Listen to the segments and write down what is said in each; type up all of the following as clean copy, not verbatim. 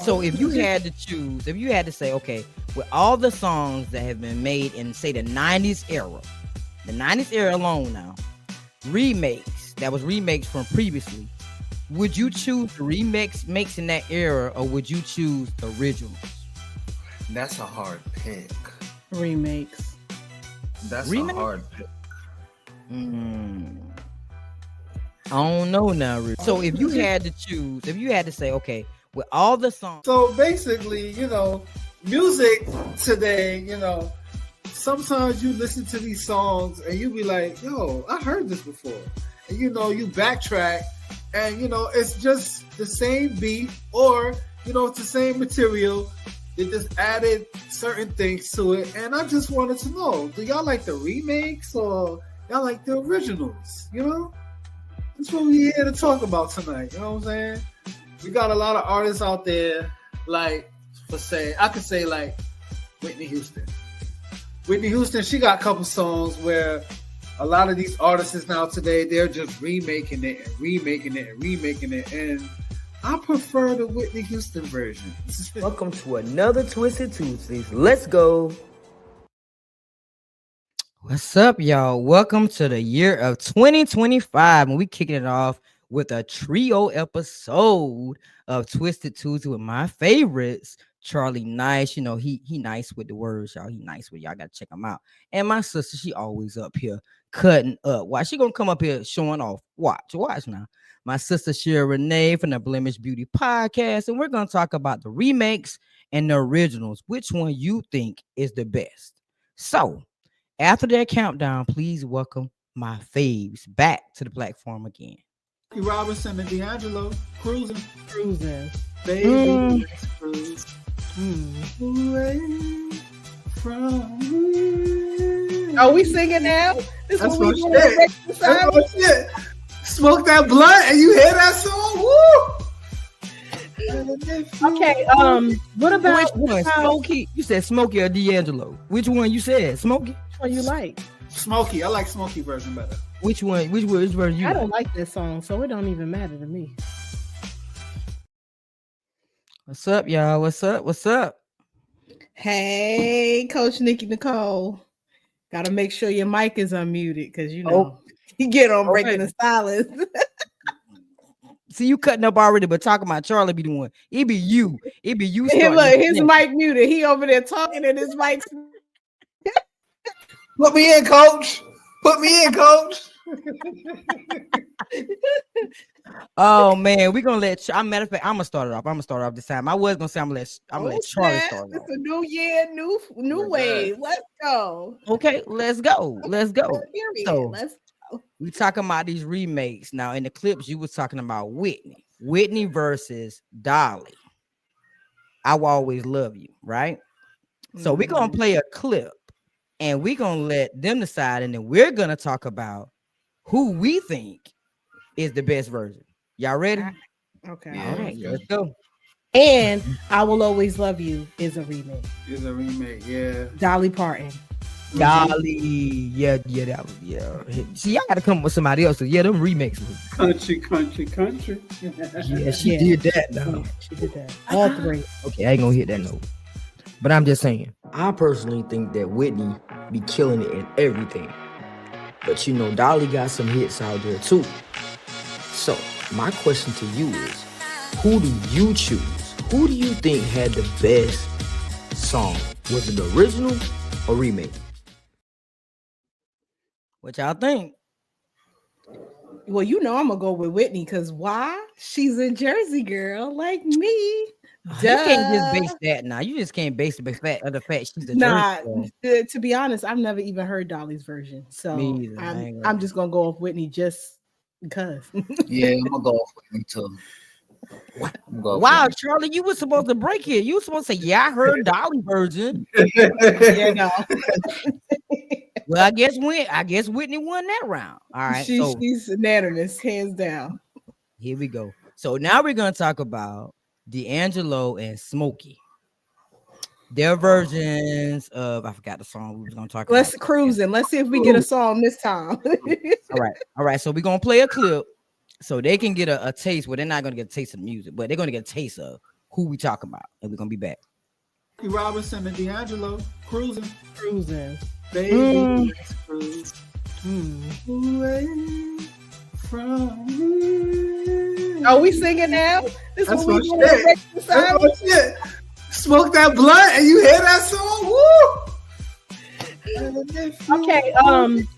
So if you had to choose, if you had to say, okay, with all the songs that have been made in say the 90s era alone now, remakes, that was remakes from previously, would you choose the makes in that era, or would you choose the originals? That's a hard pick. Remakes. That's a hard pick. I don't know now. So if you had to choose, if you had to say, okay, with all the songs. So basically, music today, sometimes you listen to these songs and you be like, yo, I heard this before. And you backtrack and it's just the same beat, or it's the same material. They just added certain things to it. And I just wanted to know, do y'all like the remakes or y'all like the originals? That's what we're here to talk about tonight. You know what I'm saying? We got a lot of artists out there, I could say like Whitney Houston. Whitney Houston, she got a couple songs where a lot of these artists now today, they're just remaking it and remaking it and remaking it. And I prefer the Whitney Houston version. Welcome to another Twisted Tuesdays. Let's go. What's up, y'all? Welcome to the year of 2025, and we kicking it off with a trio episode of Twisted Tuesday with my favorites, Charlie Nice. He nice with the words, y'all. He nice with y'all. Gotta check him out. And my sister, she always up here cutting up. Why she gonna come up here showing off? Watch now. My sister Shera Renee from the Blemish Beauty Podcast, and we're gonna talk about the remakes and the originals. Which one you think is the best? So after that countdown, please welcome my faves back to the platform again. Robinson and D'Angelo cruising. Baby, cruise. Away from me. Are we singing now? This That's what we my doing. shit. That's my shit. Smoke that blunt and you hear that song? Woo! Okay, what about Which one? Smokey? You said Smokey or D'Angelo? Which one you said? Smokey? Which one you like? Smokey. I like Smokey version better. Which one? Which version you I like? don't like this song, so it don't even matter to me. What's up, y'all? What's up? Hey, Coach Nikki Nicole. Gotta make sure your mic is unmuted because you get on breaking the silence. See, you cutting up already, but talking about Charlie be the one. It be you. Hey, look, his mic muted. He over there talking and his mic's. Put me in, coach. Oh man, we're gonna let. Matter of fact, I'm gonna start it off this time. I was gonna say I'm gonna let Charlie start it off. It's a new year, new wave. Let's go. Okay, let's go. Period. So, Let's go. we talking about these remakes now. In the clips, you was talking about Whitney versus Dolly. I Will Always Love You, right? So we're gonna play a clip, and we're gonna let them decide, and then we're gonna talk about who we think is the best version. Y'all ready? Okay. Yeah. All right, let's go. And I Will Always Love You is a remake. Yeah. Dolly Parton. Dolly, yeah, that was, yeah. See, y'all gotta come up with somebody else. Yeah, them remakes. Country. Yeah, she did that. No. She did that. All three. Okay, I ain't gonna hit that note. But I'm just saying. I personally think that Whitney be killing it in everything. But Dolly got some hits out there too. So, my question to you is, who do you choose? Who do you think had the best song? Was it the original or remake? What y'all think? Well, I'm gonna go with Whitney because why? She's a Jersey girl like me. You can't just base that now. You just can't base the fact she's a Jersey girl. To be honest, I've never even heard Dolly's version. So Me either. I'm just gonna go with Whitney just because. Yeah, I'm gonna go off Whitney too. Wow, Charlie, you were supposed to break here. You were supposed to say, yeah, I heard Dolly version. Yeah, no. Well, I guess Whitney won that round. All right. She's unanimous, hands down. Here we go. So now we're gonna talk about D'Angelo and Smokey. Their versions of, I forgot the song we was gonna talk about. Let's cruise in. Let's see if we get a song this time. All right. So we're gonna play a clip so they can get a taste. Well, they're not gonna get a taste of the music, but they're gonna get a taste of who we talking about, and we're gonna be back. Robinson and D'Angelo cruising, baby. Let's cruise away from me. Are we singing now? This That's what we my doing. shit. That's my shit. Smoke that blunt and you hear that song? Woo! Okay.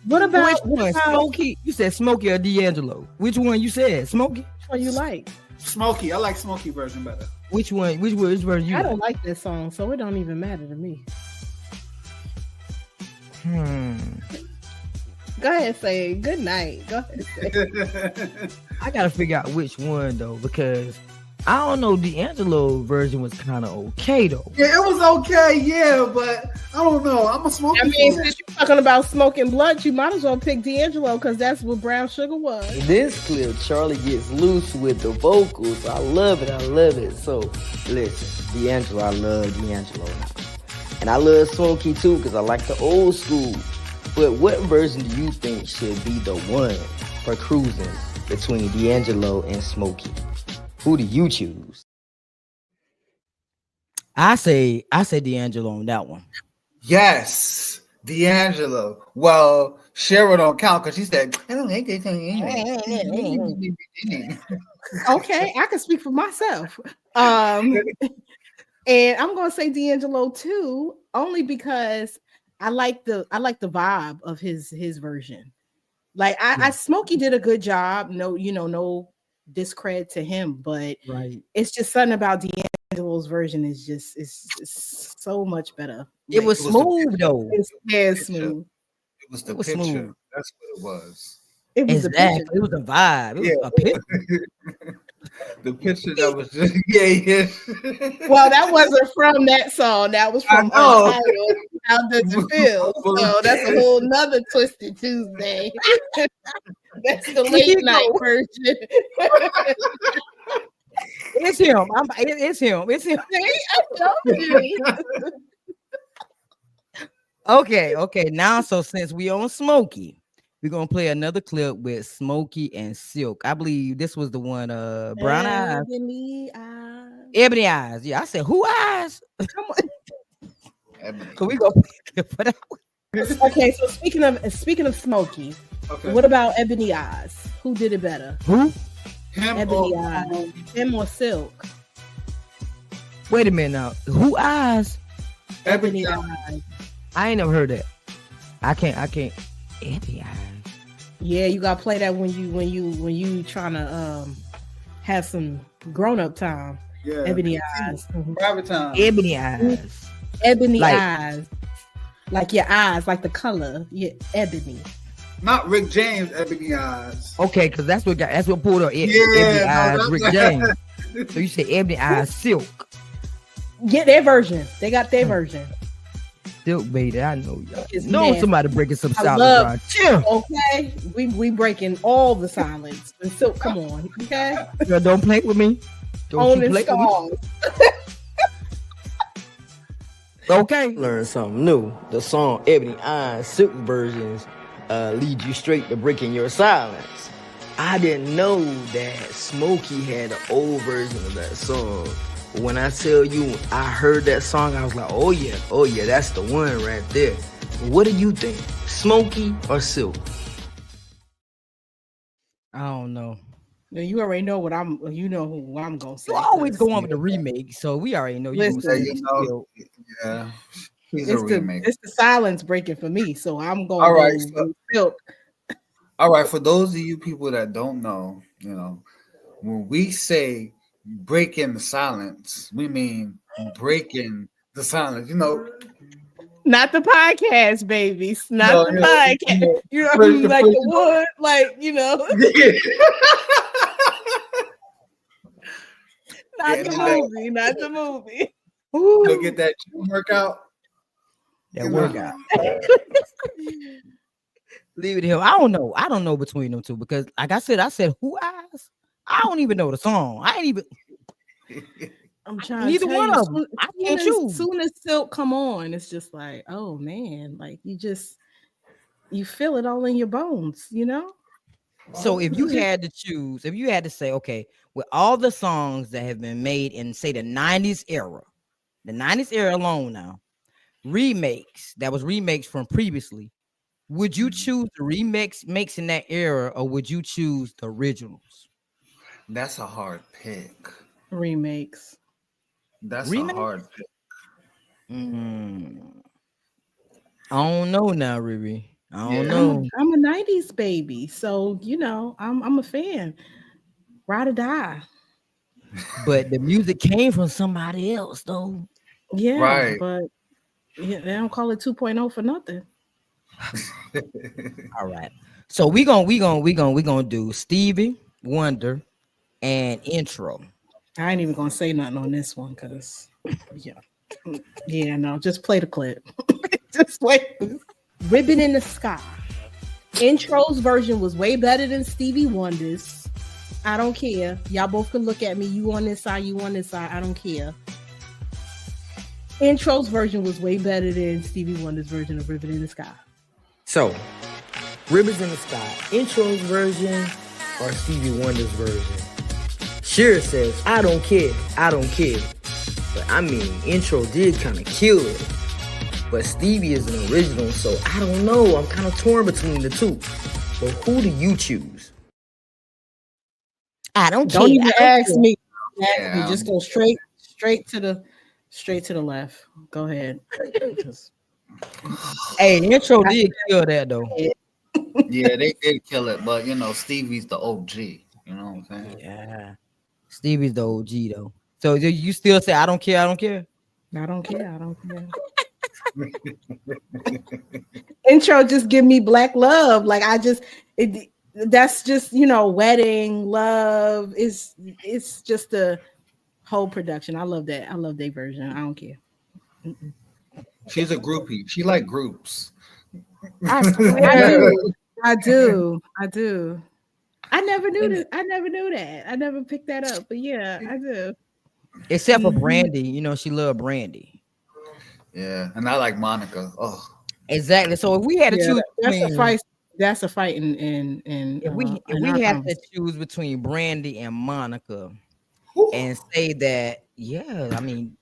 What about Which one? Smokey? You said Smokey or D'Angelo? Which one you said? Smokey? Which one you like? Smokey. I like Smokey version better. Which one? Which version you? I don't like this song, so it don't even matter to me. Go ahead, say good night. Go ahead. Say. I gotta figure out which one though, because I don't know. D'Angelo version was kind of okay though. Yeah, it was okay. Yeah, but I don't know. I'm a Smokey. I mean, since you're talking about smoking blunt, you might as well pick D'Angelo because that's what Brown Sugar was. This clip, Charlie gets loose with the vocals. I love it. I love it. So, listen, D'Angelo, I love D'Angelo now. And I love Smokey too because I like the old school. But what version do you think should be the one for cruising between D'Angelo and Smokey? Who do you choose? I say D'Angelo on that one. Yes, D'Angelo. Well, Shera don't count because she said, I don't like this song anyway. Okay, I can speak for myself. And I'm gonna say D'Angelo too, only because I like the vibe of his version. Like I Smokey did a good job. No, no discredit to him, but Right. it's just something about D'Angelo's version is just it's so much better. It was smooth though. It's smooth. It was the was picture. smooth. That's what it was. It was Exactly. the It was a vibe. It was a picture. The picture that was just yeah. Well, that wasn't from that song. That was from Untitled. How does it feel? So that's a whole nother Twisted Tuesday. That's the late night version. It's him. It's him. It's him. I told you. Okay. Now, so since we on Smokey, we're gonna play another clip with Smokey and Silk. I believe this was the one. Brown eyes, ebony eyes. Yeah, I said who eyes? Come on. So we go for that one. Okay, so speaking of Smokey, what about Ebony Eyes? Who did it better? Who? Him Ebony or Eyes. Him or Silk? Wait a minute now. Who eyes? Ebony Eyes. I ain't never heard that. I can't. Ebony eyes. Yeah, you gotta play that when you trying to have some grown up time. Yeah. Ebony Eyes. Private time. Ebony eyes. Ebony Like- eyes. Like your eyes, like the color. Yeah, ebony. Not Rick James, Ebony Eyes. Okay, because that's what pulled up. Ebony no, eyes. that's Rick right. James. So you say Ebony eyes. Silk. Get their version. They got their version. Silk, baby. I know y'all. It's Know nasty. somebody breaking some I solid love- ground. Chill. Okay, we breaking all the silence. And Silk, come on. Okay, Girl, don't play with me. Don't on you and play with me. songs. Okay. Learn something new. The song Ebony Eyes Silk versions lead you straight to breaking your silence. I didn't know that Smokey had an old version of that song. But when I tell you I heard that song, I was like, oh yeah, that's the one right there. What do you think? Smokey or Silk? I don't know. Now, you already know what I'm. You know who I'm gonna say. You always go on with the remake, so we already know you. Listen, gonna say you know, Silk. Yeah. He's a It's remake. the silence breaking for me, so I'm going. All right, with Silk. All right, for those of you people that don't know, when we say breaking the silence, we mean breaking the silence. Not the podcast, babies. Not No, the yeah, podcast. yeah. You know, First- like first- the wood, like not Yeah, the like- movie, not the movie. You'll get that gym workout. That workout. Leave it here. I don't know. I don't know between them two because, like I said, who eyes? I don't even know the song. I ain't even. I'm trying. Neither to tell one you, of them. I can't choose. Soon as Silk come on, it's just like, oh man, like you feel it all in your bones, you know. So if you had to choose, if you had to say, okay, with all the songs that have been made in say the 90s era alone now, remakes that was remakes from previously, would you choose the remix makes in that era or would you choose the originals? That's a hard pick. Remakes. That's a Remake? hard pick. Mm, I don't know now, Riri. I don't Yeah. know. I'm a 90s baby, so I'm a fan. Ride or die. But the music came from somebody else though. Yeah, Right. but yeah, they don't call it 2.0 for nothing. All right. So we gonna do Stevie Wonder and intro. I ain't even gonna say nothing on this one because yeah. Yeah, no, just play the clip. Just wait. Ribbon in the Sky. Intro's version was way better than Stevie Wonder's. I don't care. Y'all both can look at me. You on this side, you on this side. I don't care. Intro's version was way better than Stevie Wonder's version of Ribbon in the Sky. So, Ribbons in the Sky, intro's version or Stevie Wonder's version? Shera says, I don't care, I don't care. But I mean, intro did kind of kill it. But Stevie is an original, so I don't know. I'm kind of torn between the two. But who do you choose? I don't Don't care. even I don't ask care. me. Yeah, You just go straight to the left. Go ahead. Hey, intro did kill that though. Yeah, they did kill it, but Stevie's the OG. You know what I'm saying? Yeah. Stevie's the OG though. So do you still say I don't care, I don't care? I don't care. I don't care. Intro just give me black love. Like that's just wedding love. It's just a whole production. I love that. I love their version. I don't care. She's a groupie. She like groups. I I swear. do. I do. I do. I never knew that. I never knew that. I never picked that up. But yeah, I do. Except for Brandy, she loved Brandy. Yeah, and I like Monica. Oh, Exactly. So if we had to Yeah, choose that's a between fight. That's a fight in if in our we had to conversation. choose between Brandy and Monica whew. and say that, yeah, I mean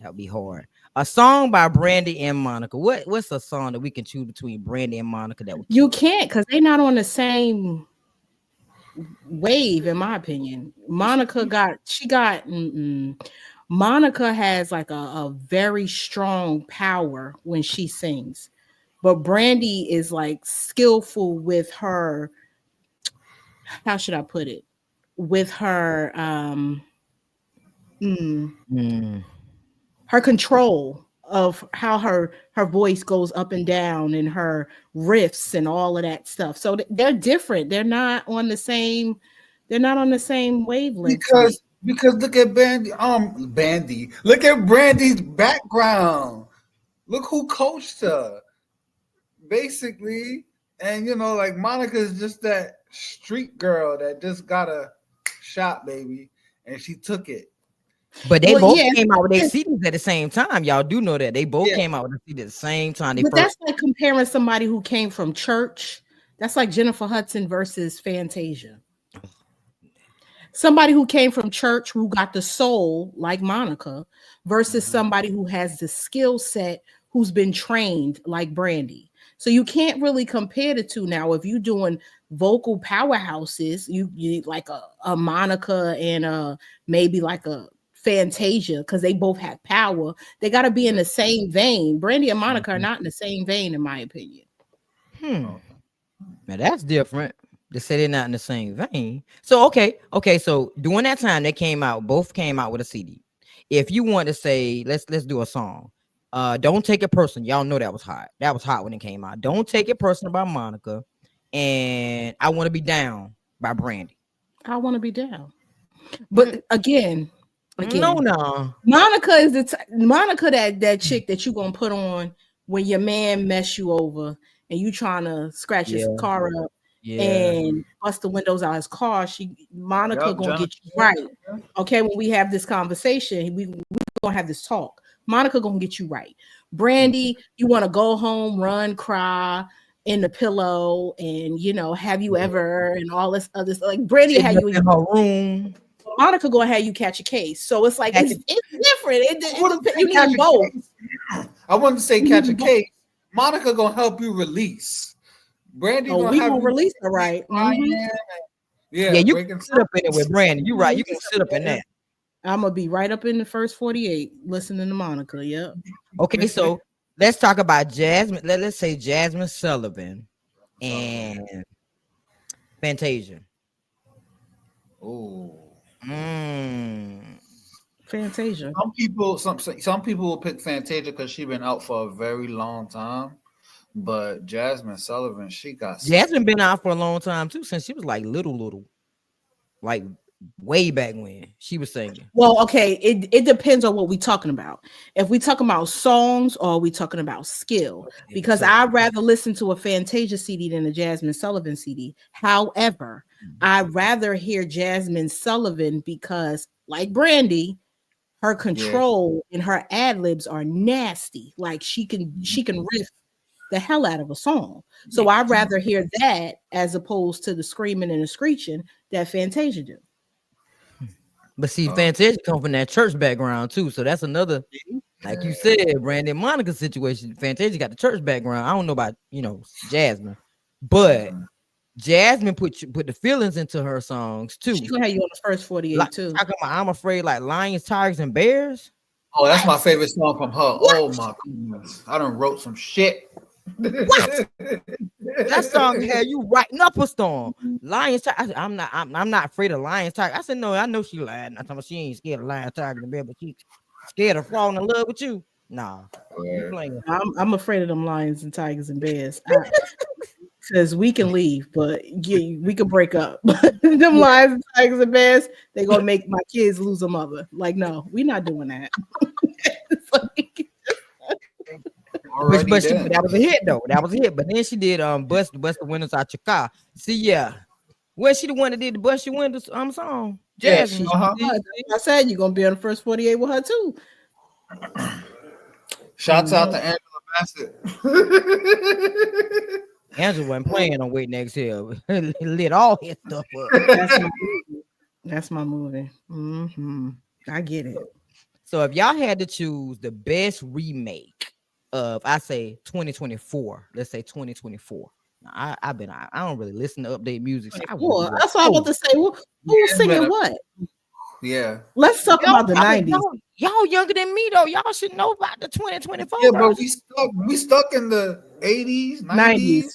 that would be hard. A song by Brandy and Monica. What's a song that we can choose between Brandy and Monica that would You kill? can't because they're not on the same wave, in my opinion. Monica has like a very strong power when she sings, but Brandy is like skillful with her. How should I put it? With her, Mm. her control of how her voice goes up and down and her riffs and all of that stuff. So they're different. They're not on the same. They're not on the same wavelength to me. Because look at Bandy. Look at Brandy's background. Look who coached her, basically. And like Monica's just that street girl that just got a shot, baby, and she took it. But they Well, both yeah, came out with their CDs at the same time. Y'all do know that they both Yeah. came out with the CD at the same time. They but first that's like comparing somebody who came from church. That's like Jennifer Hudson versus Fantasia. Somebody who came from church who got the soul like Monica versus somebody who has the skill set who's been trained like Brandy. So you can't really compare the two now. If you're doing vocal powerhouses, you like a Monica and maybe like a Fantasia because they both have power. They got to be in the same vein. Brandy and Monica are not in the same vein, in my opinion. Now that's different. They say they're not in the same vein. So okay. So during that time, both came out with a CD. If you want to say, let's do a song. Don't take it personal. Y'all know that was hot. That was hot when it came out. Don't take it personal by Monica, and I want to be down by Brandy. I want to be down, but again, No. Monica is Monica that chick that you gonna put on when your man mess you over and you trying to scratch his Yeah. car up Yeah. and bust the windows out his car. Monica Yup, gonna John. get you right. Okay, when we have this conversation, we gonna have this talk. Monica gonna get you right. Brandy, you want to go home, run, cry, in the pillow and have you ever and all this other stuff. Like Brandy had you in her room. Monica gonna have you catch a case. So it's like it's different. You need Catch them a both. case. I wanted to say catch a case. Monica gonna help you release. Brandy Oh, gonna we have gonna you release it, right? Yeah, you can sit up in it with Brandon. You're right. You can sit up in that. I'm gonna be right up in the first 48 listening to Monica. Yep. Okay, so let's talk about Jasmine. Let's say Jasmine Sullivan and Fantasia. Oh. Fantasia. Some people will pick Fantasia because she's been out for a very long time. But Jasmine Sullivan, she got Jasmine been out for a long time too, since she was like little, like way back when she was singing. Well, okay, it depends on what we're talking about. If we talking about songs or are we talking about skill, because I'd rather listen to a Fantasia CD than a Jasmine Sullivan CD. However, I'd rather hear Jasmine Sullivan because, like Brandy, her control and her ad libs are nasty. Like she can riff the hell out of a song. So I'd rather hear that as opposed to the screaming and the screeching that Fantasia do. But see, Fantasia come from that church background too, so that's another, like you said, Brandon Monica situation. Fantasia got the church background. I don't know about Jasmine, but Jasmine put the feelings into her songs too. She's gonna have you on the first 48 too. Talking about I'm afraid, like lions, tigers, and bears. Oh, that's my favorite song from her. What? Oh my goodness, I done wrote some shit. What? That song had you writing up a storm. Lions, I'm not afraid of lions, tiger. I said no, I know she lied. I'm talking about she ain't scared of lions, tiger, and bear, but she scared of falling in love with you. Nah, I'm afraid of them lions and tigers and bears. Because we can leave, but we can break up. Them lions and tigers and bears, they gonna make my kids lose a mother. Like, no, we're not doing that. But that was a hit though. That was a hit. But then she did bust the windows out your car. See, yeah. Was she the one that did the bust your windows song? Jasmine. I said you're gonna be on the first 48 with her too. Shouts out to Angela Bassett. Angela wasn't playing on Wait Next Hill. Lit all his stuff up. That's my movie. I get it. So if y'all had to choose the best remake of, I say 2024, let's say 2024. I don't really listen to update music. So that's what I'm about to say. Who's singing what? Yeah. Let's talk about the 90s. Y'all younger than me though. Y'all should know about the 2024. Yeah, but we stuck in the 80s, 90s,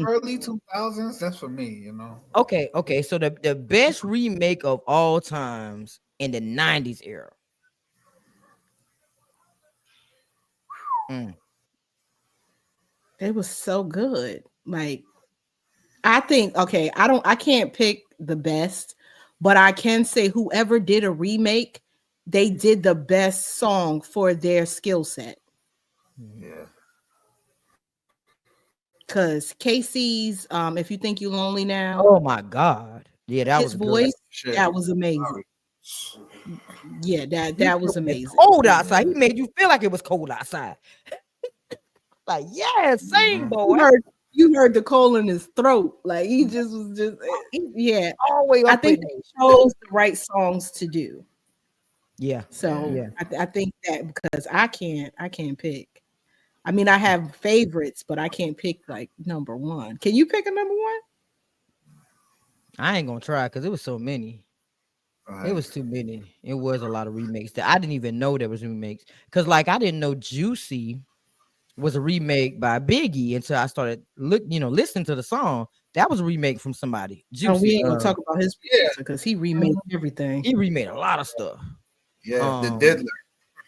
early 2000s. That's for me, Okay. So the best remake of all times in the 90s era. They was so good. Like, I think, okay, I can't pick the best, but I can say whoever did a remake, they did the best song for their skill set. Yeah. Because Casey's If You Think You Lonely Now. Oh my God. Yeah, that his was voice, good. that was amazing. Yeah, that was amazing. Cold outside. He made you feel like it was cold outside. Like, yeah, sing, boy. You heard the coal in his throat. Like he just was yeah. Always. I think they chose the right songs to do. Yeah. So yeah. I think that because I can't pick. I mean, I have favorites, but I can't pick like number one. Can you pick a number one? I ain't gonna try because it was so many. It was too many. It was a lot of remakes that I didn't even know there was remakes. Because like I didn't know Juicy was a remake by Biggie until I started listening to the song. That was a remake from somebody. Juicy. Oh, we ain't gonna talk about his because he remade everything. He remade a lot of stuff. Yeah, the Diddler.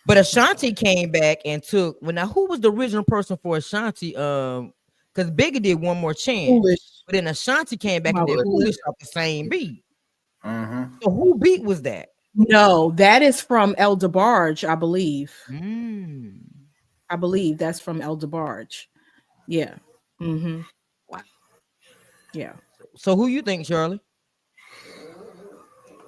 But Ashanti came back and took. Well, now who was the original person for Ashanti? Because Biggie did One More Chance, Foolish. but then Ashanti came back and did Foolish off the same beat. Mm-hmm. So who beat was that? No, that is from El DeBarge, I believe. I believe that's from El DeBarge. Yeah. Mm-hmm. Wow. Yeah. So who you think, Shirley?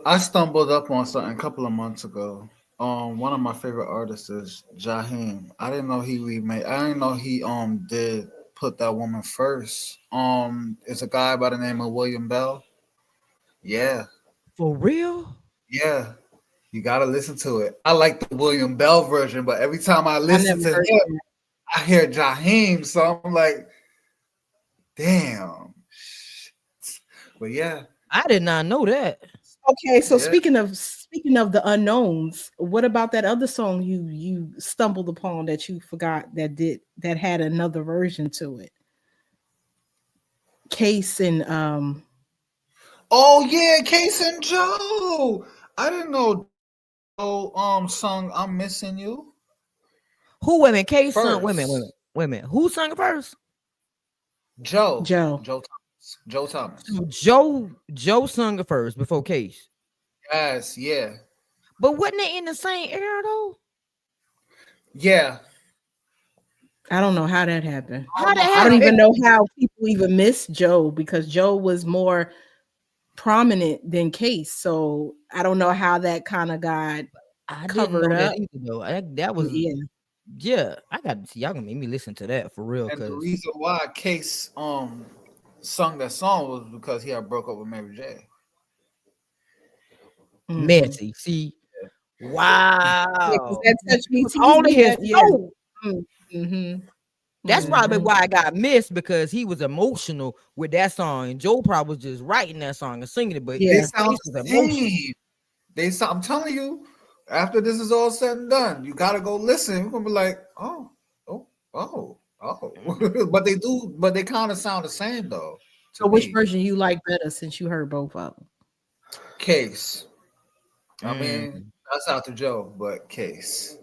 I stumbled up on something a couple of months ago. One of my favorite artists is Jaheim. I didn't know he remade. I didn't know he did put that woman first. It's a guy by the name of William Bell. Yeah, For real? yeah. You gotta listen to it. I like the William Bell version, but every time I I listen never to heard him, that. I hear Jaheim, so I'm like, damn. But yeah, I did not know that. Okay, so yeah. speaking of the unknowns, what about that other song you stumbled upon that you forgot that had another version to it? Case and Oh yeah, Case and Joe. I didn't know Joe sung "I'm Missing You" Who women? K sung women, first. women. Who sung it first? Joe, Joe. Joe Thomas, Joe Thomas. So Joe sung it first before Case. Yes, yeah, But wasn't it in the same era though? yeah. I don't know how that happened. I don't How know that I how don't that. happened? even know how people even miss Joe because Joe was more prominent than Case. So I don't know how that kind of got I didn't covered know that up. either though. That was Yeah. yeah. I got to see y'all gonna make me listen to that for real. And the Cause reason why Case sung that song was because he had broke up with Mary J. Mhm. messy. See, Yeah, because wow. that touch He me, was tease all in me. his That yeah. soul. Mm-hmm. That's probably Mm-hmm. why I got missed because he was emotional with that song. And Joe probably was just writing that song and singing it, but They Yeah. sound Case was the emotional. same. They sound. I'm telling you, after this is all said and done, you gotta go listen. We're gonna be like, oh, oh. But they do. But they kind of sound the same though to So which me. version you like better since you heard both of them? Case. I mean, Mm. that's out to Joe, but Case.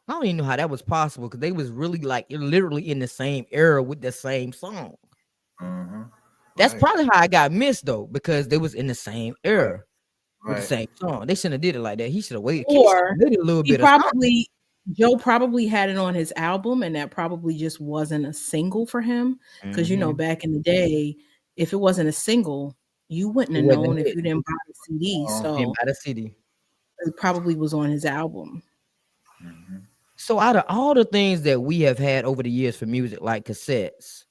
I don't even know how that was possible because they was really like literally in the same era with the same song. Mm-hmm. That's Right, probably how I got missed though, because they was in the same right, era with the right. same song. They shouldn't have did it like that. He should have waited. Case should Or have waited a little he bit or something. probably Joe probably had it on his album, and that probably just wasn't a single for him. Because Mhm. back in the day, if it wasn't a single, you wouldn't It have wasn't known a if hit. you didn't buy the CD. Came So by the city. it probably was on his album. Mm-hmm. So out of all the things that we have had over the years for music, like cassettes,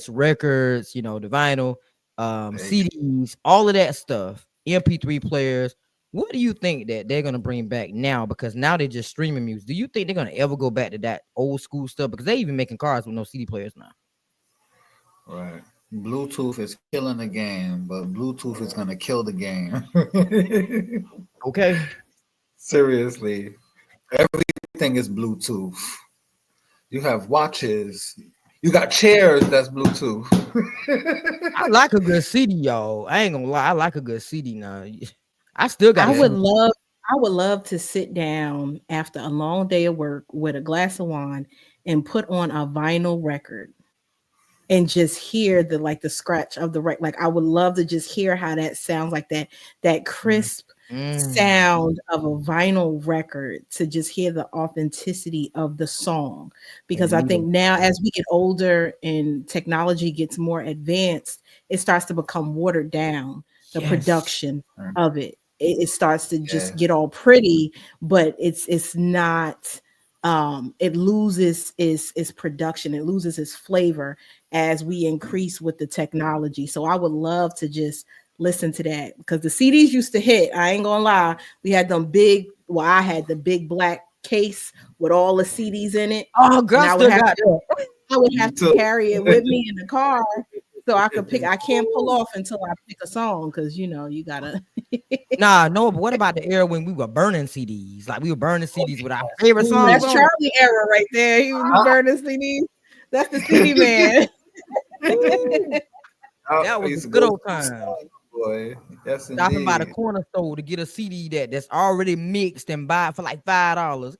records, the vinyl, CDs, all of that stuff, MP3 players, what do you think that they're gonna bring back now? Because now they're just streaming music. Do you think they're gonna ever go back to that old school stuff? Because they even making cars with no CD players now. Right. Bluetooth is killing the game, but Bluetooth is gonna kill the game. Okay. Seriously, everything is Bluetooth. You have watches. You got chairs that's Bluetooth. I like a good CD, y'all. I ain't gonna lie. I like a good CD now. I still got I a Yeah. would few. love I would love to sit down after a long day of work with a glass of wine and put on a vinyl record and just hear the scratch of the record. Like I would love to just hear how that sounds, like that crisp Mm, sound of a vinyl record, to just hear the authenticity of the song. Because I think now as we get older and technology gets more advanced, it starts to become watered down, the yes. production of it. It starts to Yeah. just get all pretty, but it's not, it loses its production, it loses its flavor as we increase with the technology. So I would love to just listen to that because the CDs used to hit. I ain't gonna lie. We had them big, well, I had the big black case with all the CDs in it, Oh, girl, and I still got that. I would Me have to too. carry it with me in the car so I could pick. I can't pull off until I pick a song because you gotta. Nah, no, but what about the era when we were burning CDs? Like we were burning CDs with our favorite Ooh, songs that's on it. Charlie era right there. He was Uh, burning CDs. That's the CD man. Ooh, that I was the used to good go to old the time. store, boy. Yes, Stopping by the indeed. corner store to get a CD that's already mixed and buy it for like $5.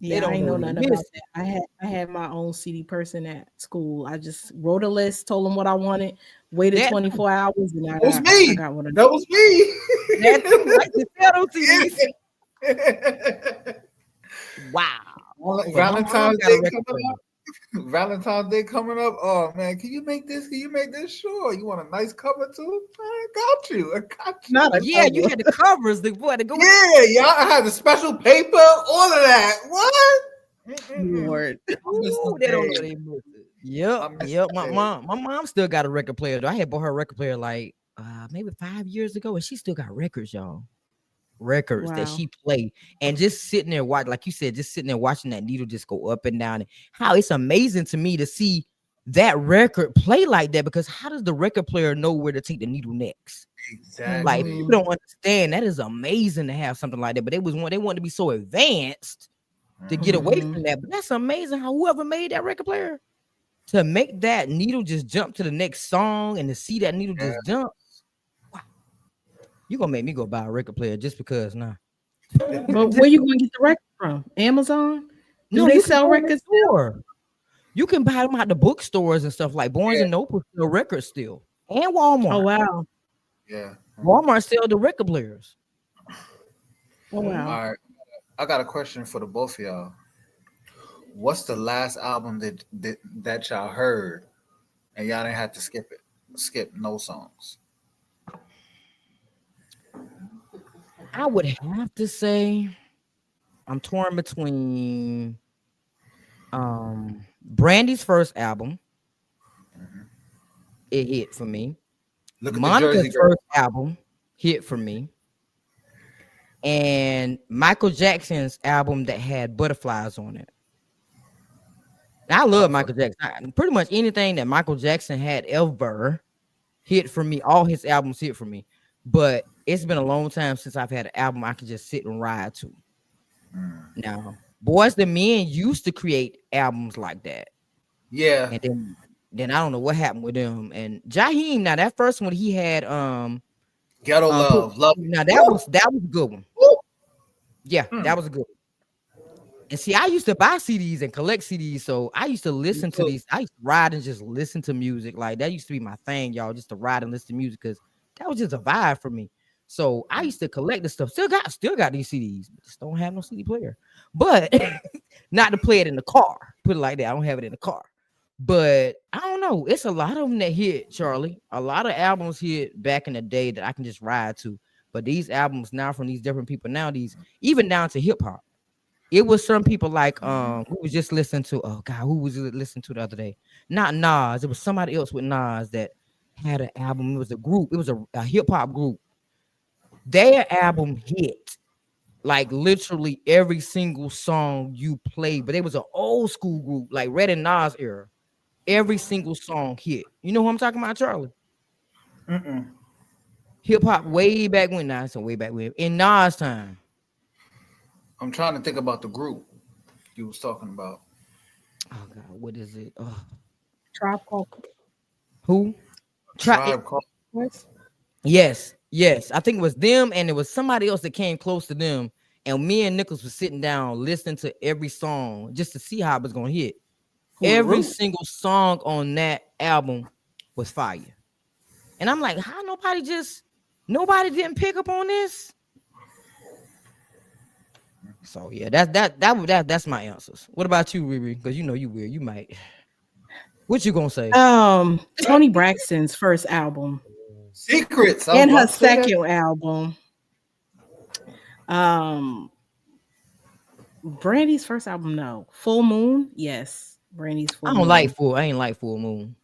They Yeah, I don't ain't know know what they nothing miss. about that. I had my own CD person at school. I just wrote a list, told them what I wanted, waited That 24 hours, and That was I me. got what I That was that too. I me. just sell those CDs. Yeah. Wow. So my mom Valentine's got a Day record coming player. up. Valentine's Day coming up. Oh man, can you make this? Can you make this? Sure. You want a nice cover too? I got you. I got you. not a Yeah, you cover. had the covers. The boy to go with. Yeah, y'all. I had the special paper. All of that. What? Lord. I miss Ooh, them they don't know days. they missed it. Yep, I miss yep. them My days. mom still got a record player though. I had bought her a record player like maybe 5 years ago, and she still got records, y'all. Records that Wow. she played, and just sitting there watch, like you said, just sitting there watching that needle just go up and down. And how it's amazing to me to see that record play like that, because how does the record player know where to take the needle next? Like Exactly. people don't understand. That is amazing to have something like that, but they wanted to be so advanced to get away Mhm. from that. But that's amazing how whoever made that record player to make that needle just jump to the next song and to see that needle Yeah. just jump. Wow, you gonna make me go buy a record player just because nah. But where you going to get the record from? Amazon? Do No, they you can sell go in the records? store. You can buy them out the bookstores and stuff like Barnes Yeah. and Noble sell records still, and Oh Walmart. wow. Yeah. Walmart sell the record players. Oh All wow. right. I got a question for the both of y'all. What's the last album that y'all heard and y'all didn't have to skip it? Skip no songs. I would have to say I'm torn between Brandy's first album. It hit for me. Look at the Jersey Monica's girl. first album hit for me. And Michael Jackson's album that had butterflies on it. I love Butterfly. Michael Jackson. Pretty much anything that Michael Jackson had ever hit for me. All his albums hit for me. But it's been a long time since I've had an album I can just sit and ride to. Mm. Now, Boys the Men used to create albums like that. Yeah. And then I don't know what happened with them. And Jaheim, now that first one he had Ghetto Love. Love it. now Woo! that was a good one. Woo! Yeah, Mm. that was a good one. And see, I used to buy CDs and collect CDs, so I used to Me listen to too. these. I used to ride and just listen to music. Like that used to be my thing, y'all, just to ride and listen to music because that was just a vibe for me. So I used to collect this stuff. Still got these CDs, but just don't have no CD player. But not to play it in the car. Put it like that. I don't have it in the car. But I don't know. It's a lot of them that hit, Charlie. A lot of albums hit back in the day that I can just ride to. But these albums now from these different people now, these even down to hip hop. It was some people like who was just listening to, oh god, who was it listening to the other day? Not Nas, it was somebody else with Nas that had an album. It was a group, it was a hip-hop group. Their album hit like literally every single song you play, but it was an old school group, like Red and Nas era. Every single song hit. You know who I'm talking about, Charlie? Mm-mm. Hip hop way back when, nah, so way back when in Nas time. I'm trying to think about the group you was talking about. Oh god, what is it? Tribe Called Who? Try. Tribe Called. Quest. Yes. I think it was them, and it was somebody else that came close to them. And me and Nichols was sitting down listening to every song just to see how it was gonna hit. Who the Every group? single song on that album was fire. And I'm like, how nobody didn't pick up on this? So yeah, that's my answers. What about you, Riri? Because you know you weird. You might. What you gonna say? Tony Braxton's first album Secrets. I was and her about to say that. second album. Brandy's first album, no. Full Moon, yes. Brandy's Full I Moon. don't like full. I ain't like Full Moon.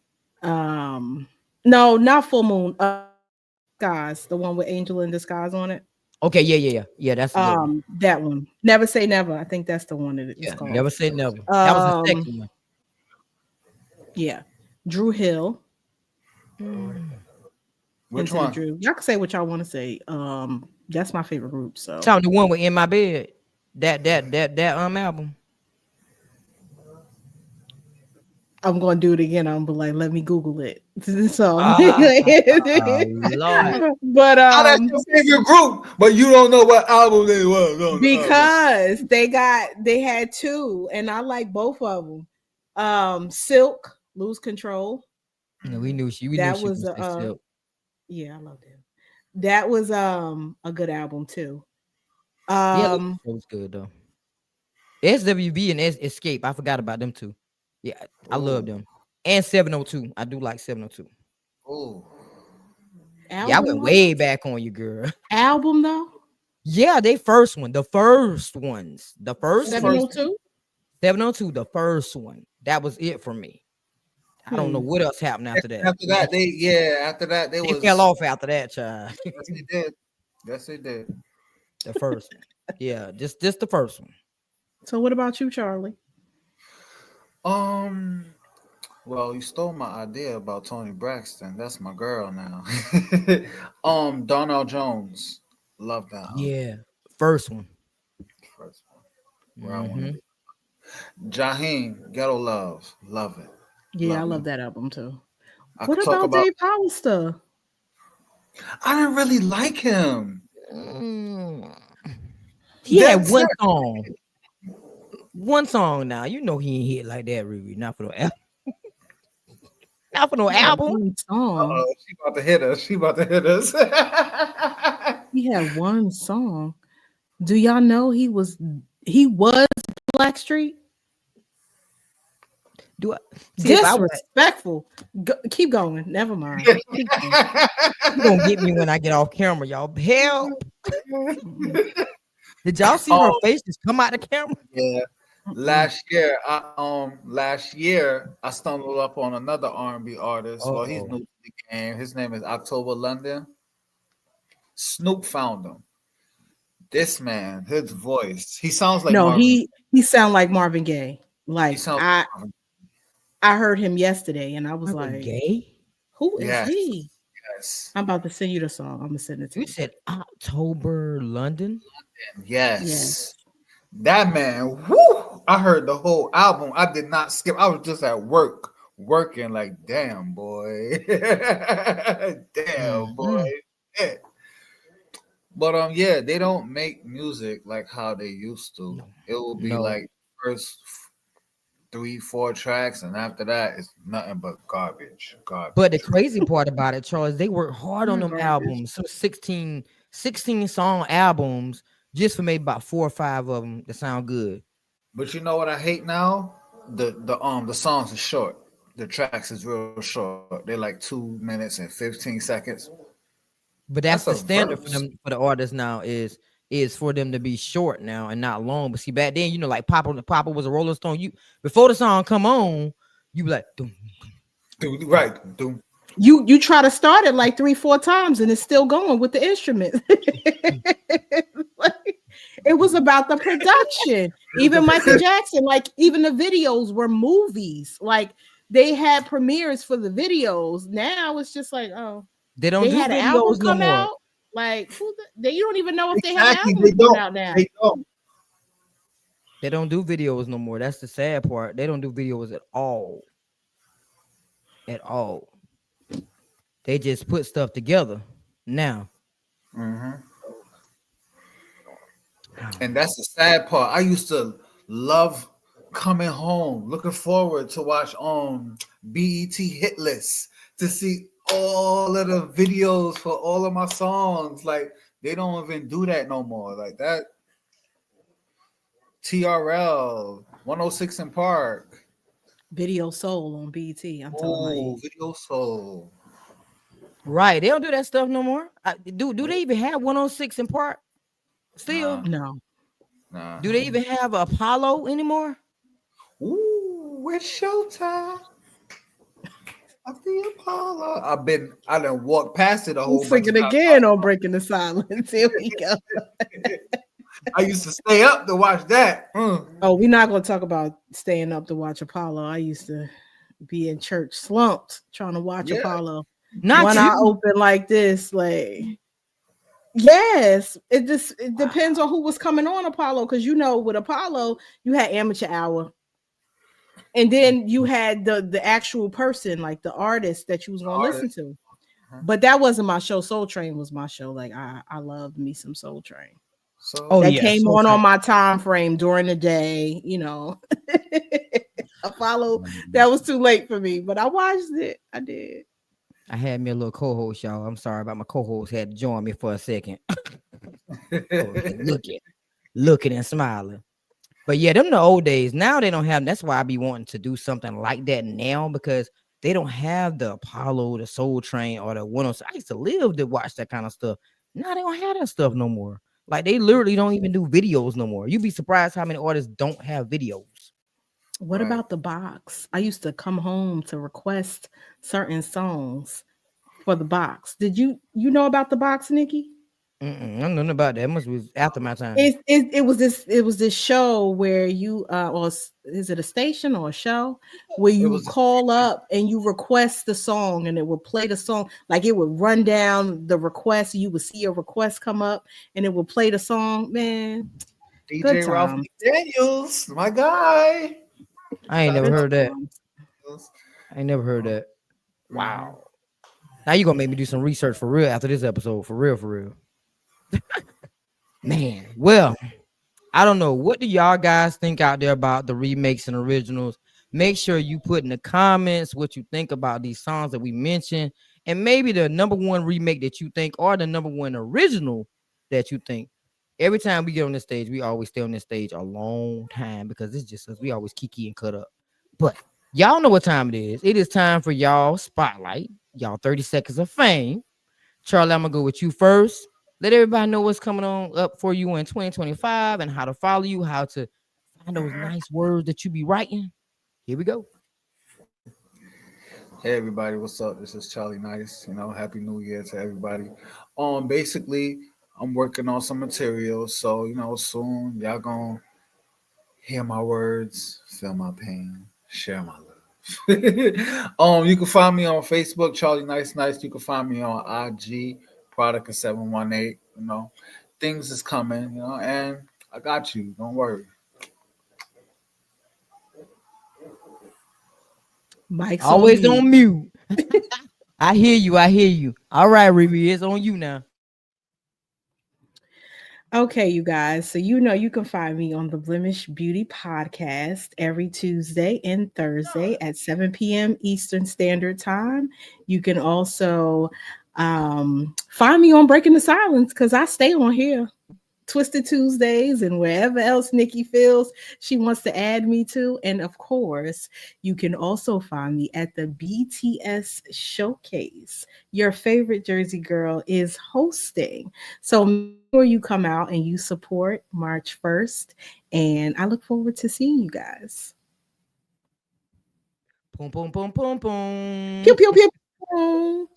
No, not Full Moon. Skies, the one with Angel in Disguise on it. Okay, yeah. That's a good one. That one. Never Say Never. I think that's the one that it's Yeah, called. never say never. That was the second one. Yeah. Drew Hill. Which Into the one? Drew. Y'all can say what y'all want to say. That's my favorite group. So Talking the one with In My Bed. That album. I'm gonna do it again. I'm like, let me Google it. So Lord. but Oh, that's your favorite group, but you don't know what album they was. No, because they had two, and I like both of them. Silk, Lose Control. Yeah, we knew she That was was yeah, I love them. That was a good album too. Yeah, it was good though. SWV and Escape, I forgot about them too. Yeah, I love them. And 702. I do like 702. Oh. Yeah, I went way back on you, girl. Album though? Yeah, they first one. The first ones. The first 702? 702, the first one. That was it for me. I don't know Hmm. what else happened after that. After that, they They fell was off after that, child. yes they did. Yes they did. The first one. Yeah, just the first one. So what about you, Charlie? Um well, you stole my idea about Tony Braxton. That's my girl now. Darnell Jones. Love that album. Yeah, first one. First one. Where I wanna Hmm. be. Jaheim, Ghetto Love. Love it. Yeah, I Love love me. that album too. I What could talk about about Dave Hollister? I didn't really like him. Mm. He had That's one song. One song now. You know he ain't hit like that, Riri. Not for no album. Not for no He had album. one song. uh-oh, she about to hit us. She about to hit us. He had one song. Do y'all know he was Blackstreet? Do I see if I was Disrespectful. Keep going. Never mind. Keep going. you gonna get me when I get off camera, y'all. Hell, Mm-mm. did y'all see her Oh face just come out the camera? yeah. Mm-mm. Last year I stumbled up on another R&B artist. Well, he's Oh, new to the game. His name is October London. Snoop found him. This man, his voice, he sounds like No, Marvin. he sound like Marvin Gaye. He Like sounds like Marvin. I heard him yesterday and I was Marvin like, Gaye. who is Yes, he? yes, I'm about to send you the song. I'm gonna send it to You you. said October London. Yes. yes. That man, whoo! I heard the whole album. I did not skip. I was just at work, working like, damn boy, damn boy. Mhm. Yeah. But yeah, they don't make music like how they used to. No, It will be no. like first three, four tracks, and after that, it's nothing but garbage, But the garbage. crazy part about it, Charles, they worked hard on them Garbage. albums. Some 16 song albums, just for maybe about 4 or 5 of them that sound good. But you know what I hate now? The songs are short. The tracks is real short. They're like 2 minutes and 15 seconds. But That's that's a the standard for verse. them for the artists now is for them to be short now and not long. But see, back then, like Papa was a Rolling Stone. You before the song come on, you be like, dum. Dude, right. Dude. You try to start it like 3-4 times and it's still going with the instrument. Like, it was about the production. Even Michael Jackson, like even the videos were movies. Like they had premieres for the videos. Now it's just like, oh, They don't they do had an album videos no come more. out. Like you don't even know if they have an Exactly. album They coming don't. out now. They don't. They don't do videos no more. That's the sad part. They don't do videos at all. At all. They just put stuff together now. Hmm. Oh, And that's the sad part. I used to love coming home, looking forward to watch BET hit lists to see all of the videos for all of my songs. Like they don't even do that no more. Like that TRL 106 in Park. Video Soul on BT. I'm telling my Oh, age. Video Soul. right. They don't do that stuff no more. Do they even have 106 in Park still? Nah, No. nah. Do they even have Apollo anymore? Ooh, it's showtime. At the Apollo. I done walked past it a I'm whole bunch singing of times. again on Breaking the Silence. Here we go. I used to stay up to watch that. Oh, we're not going to talk about staying up to watch Apollo. I used to be in church slumped trying to watch Yeah. Apollo. Not One you. eye open like this, like yes. It depends on who was coming on Apollo, because with Apollo you had amateur hour, and then you had the actual person, like the artist that you was going to listen Artist. to. Uh-huh. But that wasn't my show. Soul Train was my show. Like I loved me some Soul Train. So Oh That yeah, came so on my time frame during the day, Apollo, that was too late for me, but I watched it. I did. I had me a little co-host, y'all. I'm sorry about my co-host had to join me for a second. Looking and smiling. But yeah, them the old days. Now they don't have. That's why I be wanting to do something like that now, because they don't have the Apollo, the Soul Train, or the 106. I used to live to watch that kind of stuff. Now they don't have that stuff no more. Like they literally don't even do videos no more. You'd be surprised how many artists don't have videos. What Right. about the box? I used to come home to request certain songs for the box. Did you know about the box, Nikki? I don't know about that. It must be after my time. It was this show where you is it a station or a show where It you was a call station. up and you request the song and it would play the song, like it would run down the request, you would see a request come up and it would play the song. Man, good DJ Ralph times. McDaniels, my guy. I ain't Shout never Good heard that. times. out. I ain't never heard that. Mm-hmm. Wow. Now you gonna make me do some research for real after this episode. For real, for real. Man. Well, I don't know. What do y'all guys think out there about the remakes and originals? Make sure you put in the comments what you think about these songs that we mentioned, and maybe the number one remake that you think, or the number one original that you think. Every time we get on this stage, we always stay on this stage a long time because it's just us. We always kiki and cut up. But y'all know what time it is. It is time for y'all spotlight, y'all 30 seconds of fame. Charlie, I'm gonna go with you first. Let everybody know what's coming on up for you in 2025 and how to follow you, how to find those nice words that you be writing. Here we go. Hey everybody, what's up? This is Charlie Nice. Happy New Year to everybody. Basically, I'm working on some material, so soon y'all gonna hear my words, feel my pain, share my love. You can find me on Facebook, Charlie Nice Nice. You can find me on IG, Product 718. Things is coming, and I got you. Don't worry. Mike's on Always mute. on mute. I hear you. I hear you. All right, Riri, it's on you now. Okay, you guys. So you can find me on the Blemish Beauty Podcast every Tuesday and Thursday at 7 p.m. Eastern Standard Time. You can also find me on Breaking the Silence because I stay on here. Twisted Tuesdays and wherever else Nikki feels she wants to add me to. And of course, you can also find me at the BTS Showcase. Your favorite Jersey girl is hosting. So make sure you come out and you support March 1st. And I look forward to seeing you guys. Boom, boom, boom, boom, Pew, boom. pew, pew, pew.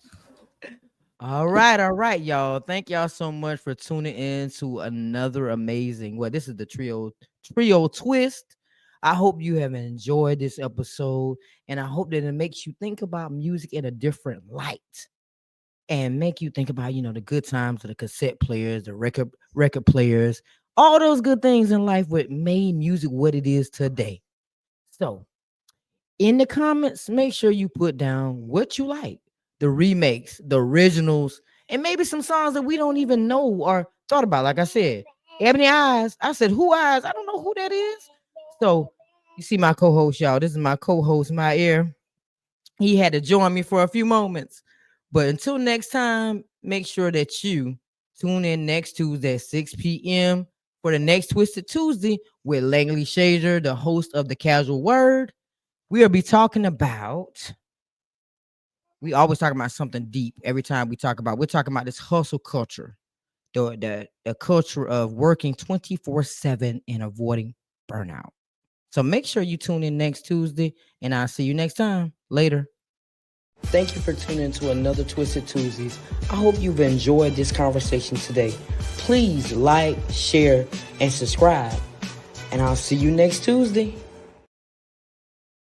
All right, y'all. Thank y'all so much for tuning in to another amazing. Well, this is the trio twist. I hope you have enjoyed this episode, and I hope that it makes you think about music in a different light, and make you think about the good times of the cassette players, the record players, all those good things in life what made music what it is today. So in the comments, make sure you put down what you like, the remakes, the originals, and maybe some songs that we don't even know or thought about. Like I said, Ebony Eyes. I said, who eyes? I don't know who that is. So you see my co-host, y'all. This is my co-host, my ear. He had to join me for a few moments. But until next time, make sure that you tune in next Tuesday at 6 p.m. for the next Twisted Tuesday with Langley Shader, the host of The Casual Word. We'll be talking about, we always talk about something deep every time we're talking about this hustle culture, the culture of working 24/7 and avoiding burnout. So make sure you tune in next Tuesday, and I'll see you next time. Later. Thank you for tuning in to another Twisted Tuesdays. I hope you've enjoyed this conversation today. Please like, share, and subscribe. And I'll see you next Tuesday.